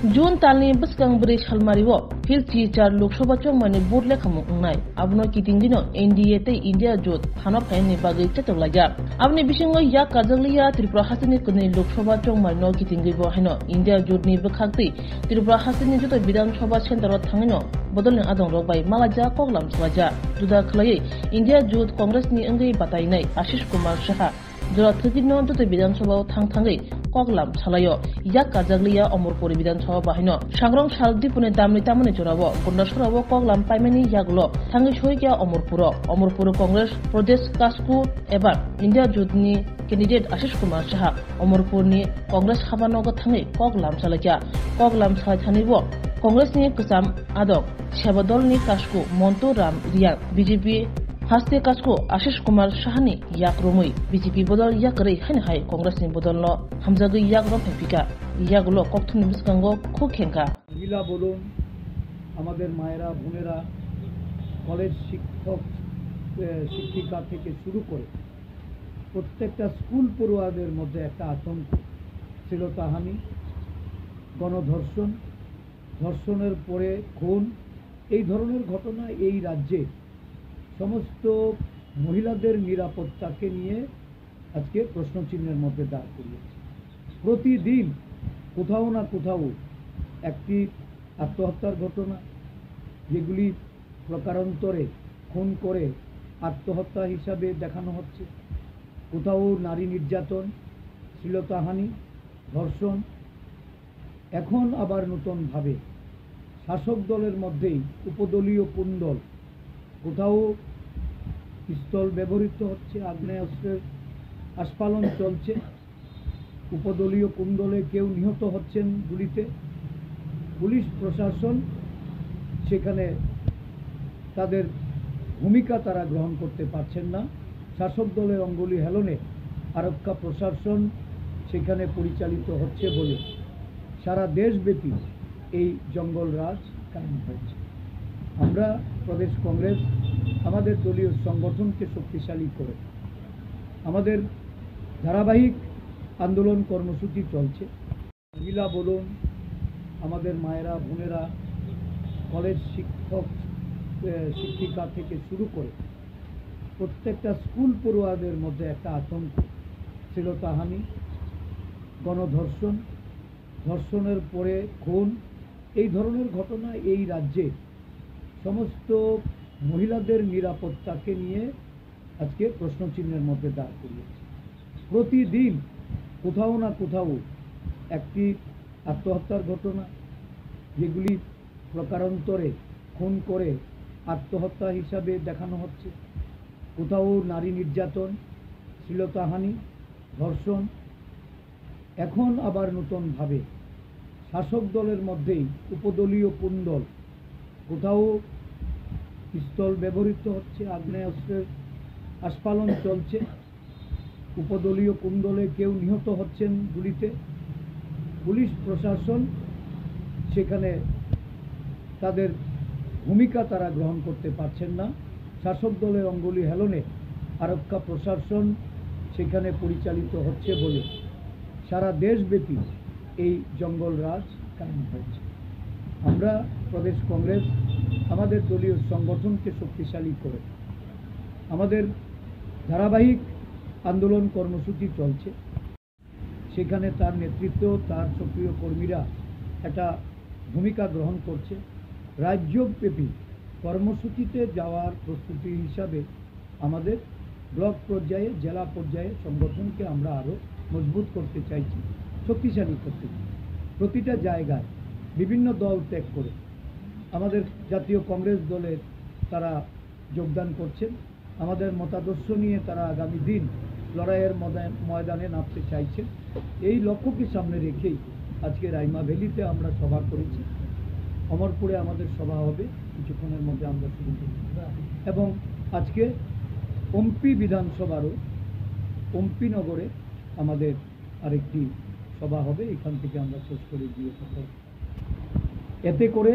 June talni biskang bri halmariwo fil chi char Lok Sabha chongmani botle khamu ungnai abno kitingdino NDA te India jot phana phaini bagai chatolaja abni bisingo ya kajaliya Tripura hasini kuni Lok Sabha chongmani no kitingri bo haino India jot ni bakhakti Tripura hasini jot Bidhan Sabha center thangino bodoleng adong robai malaja koklam swaja duda khlai India jot Congress ni angai batainai Ashish Kumar Shah jora thigino jot Bidhan Sabha thangthangai koklam salayo ya kajaliya Omorpuri Bidhan Sabha bahino sangrong saldipune damni tamune jorabo gondasurawo koklam paimani yaglo thangi shoikia Omorpuro Congress Pradesh Kasku ebar India jotni candidate Ashish Kumar Shah Omorpurni Congress habanogo thangi koklam salakia koklam sathanibo Congress ni kusam adok Sebadol ni Kasku Montu Ram Riyan BJP Haste Kasku Ashish Kumar Shahani yak romui BJP bodol yakri hai Congress ni bodolno hamjagi yak rom pepika yaklo kokthuni biskango khukhenka মহিলা বলুন আমাদের মায়েরা বোনেরা college শিক্ষিকা থেকে শুরু করে প্রত্যেকটা স্কুল পড়ুয়াদের মধ্যে একটা আতঙ্ক শ্লীলতাহানি গণধর্ষণ ধর্ষণের পরে খুন এই ধরনের ঘটনা এই রাজ্যে সমস্ত মহিলাদের নিরাপত্তাকে নিয়ে আজকে প্রশ্নচিহ্নের মধ্যে দাঁড় করিয়েছে প্রতিদিন কোথাও না কোথাও একটি আত্মহত্যার ঘটনা যেগুলি প্রকারান্তরে খুন করে আত্মহত্যা হিসাবে দেখানো হচ্ছে কোথাও নারী নির্যাতন শ্লীলতাহানি ধর্ষণ এখন আবার নতুনভাবে শাসক দলের মধ্যেই উপদলীয় কুণ্ডল কোথাও পিস্তল ব্যবহৃত হচ্ছে আগ্নেয়াস্ত্রের আস্ফালন চলছে উপদলীয় কুণ্ডলে কেউ নিহত হচ্ছেন গুলিতে পুলিশ প্রশাসন সেখানে তাদের ভূমিকা তারা গ্রহণ করতে পারছেন না শাসক দলের অঙ্গুলি হেলনে আরক্ষা প্রশাসন সেখানে পরিচালিত হচ্ছে বলে সারা দেশব্যাপী এই জঙ্গলরাজ কায়েম হয়েছে আমরা প্রদেশ কংগ্রেস আমাদের দলীয় সংগঠনকে শক্তিশালী করে আমাদের ধারাবাহিক আন্দোলন কর্মসূচি চলছে মহিলা বলুন আমাদের মায়েরা বোনেরা কলেজ শিক্ষিকা থেকে শুরু করে প্রত্যেকটা স্কুল পড়ুয়াদের মধ্যে একটা আতঙ্ক শ্লীলতাহানি গণধর্ষণ ধর্ষণের পরে খুন এই ধরনের ঘটনা এই রাজ্যে সমস্ত মহিলাদের নিরাপত্তাকে নিয়ে আজকে প্রশ্নচিহ্নের মধ্যে দাঁড় করিয়েছে প্রতিদিন কোথাও না কোথাও একটি আত্মহত্যার ঘটনা যেগুলি প্রকারান্তরে খুন করে আত্মহত্যা হিসাবে দেখানো হচ্ছে কোথাও নারী নির্যাতন শ্লীলতাহানি ধর্ষণ এখন আবার নতুনভাবে শাসক দলের মধ্যেই উপদলীয় কুণ্ডল কোথাও পিস্তল ব্যবহৃত হচ্ছে আগ্নেয়াস্ত্রের আস্ফালন চলছে উপদলীয় কুণ্ডলে কেউ নিহত হচ্ছেন গুলিতে পুলিশ প্রশাসন সেখানে তাদের ভূমিকা তারা গ্রহণ করতে পারছেন না শাসক দলের অঙ্গুলি হেলনে আরক্ষা প্রশাসন সেখানে পরিচালিত হচ্ছে বলে সারা দেশব্যাপী এই জঙ্গলরাজ কায়েম হয়েছে আমরা প্রদেশ কংগ্রেস আমাদের দলীয় সংগঠনকে শক্তিশালী করে আমাদের ধারাবাহিক আন্দোলন কর্মসূচি চলছে সেখানে তার নেতৃত্ব তার সক্রিয় কর্মীরা একটা ভূমিকা গ্রহণ করছে রাজ্যব্যাপী কর্মসূচিতে যাওয়ার প্রস্তুতি হিসাবে আমাদের ব্লক পর্যায়ে জেলা পর্যায়ে সংগঠনকে আমরা আরও মজবুত করতে চাইছি শক্তিশালী করতে চাই প্রতিটা জায়গায় বিভিন্ন দল ত্যাগ করে আমাদের জাতীয় কংগ্রেস দলের তারা যোগদান করছেন আমাদের মতাদর্শ নিয়ে তারা আগামী দিন লড়াইয়ের ময়দানে নামতে চাইছেন এই লক্ষ্যকে সামনে রেখেই আজকে রাইমা ভ্যালিতে আমরা সভা করেছি অমরপুরে আমাদের সভা হবে কিছুক্ষণের মধ্যে আমরা শুরু করব এবং আজকে ওমপি বিধানসভারও ওমপি নগরে আমাদের আরেকটি সভা হবে এখান থেকে আমরা শেষ করে দিয়ে থাকব এতে করে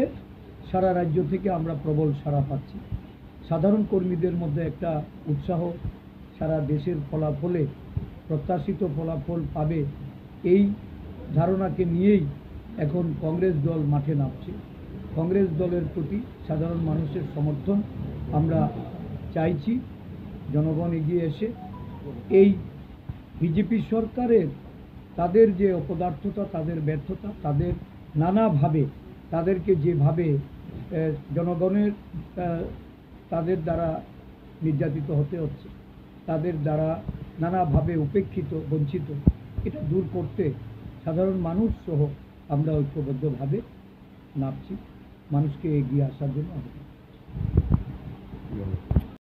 সারা রাজ্য থেকে আমরা প্রবল সাড়া পাচ্ছি সাধারণ কর্মীদের মধ্যে একটা উৎসাহ সারা দেশের ফলাফলে প্রত্যাশিত ফলাফল পাবে এই ধারণাকে নিয়েই এখন কংগ্রেস দল মাঠে নামছে। কংগ্রেস দলের প্রতি সাধারণ মানুষের সমর্থন আমরা চাইছি। জনগণ এগিয়ে এসে এই বিজেপি সরকারের তাদের যে অপদার্থতা, তাদের ব্যর্থতা, তাদের নানাভাবে তাদেরকে যেভাবে জনগণের তাদের দ্বারা নির্যাতিত হতে হচ্ছে, তাদের দ্বারা নানাভাবে উপেক্ষিত, বঞ্চিত, এটা দূর করতে সাধারণ মানুষ সহ আমরা ঐক্যবদ্ধভাবে নামছি মানুষকে এগিয়ে আসার জন্য।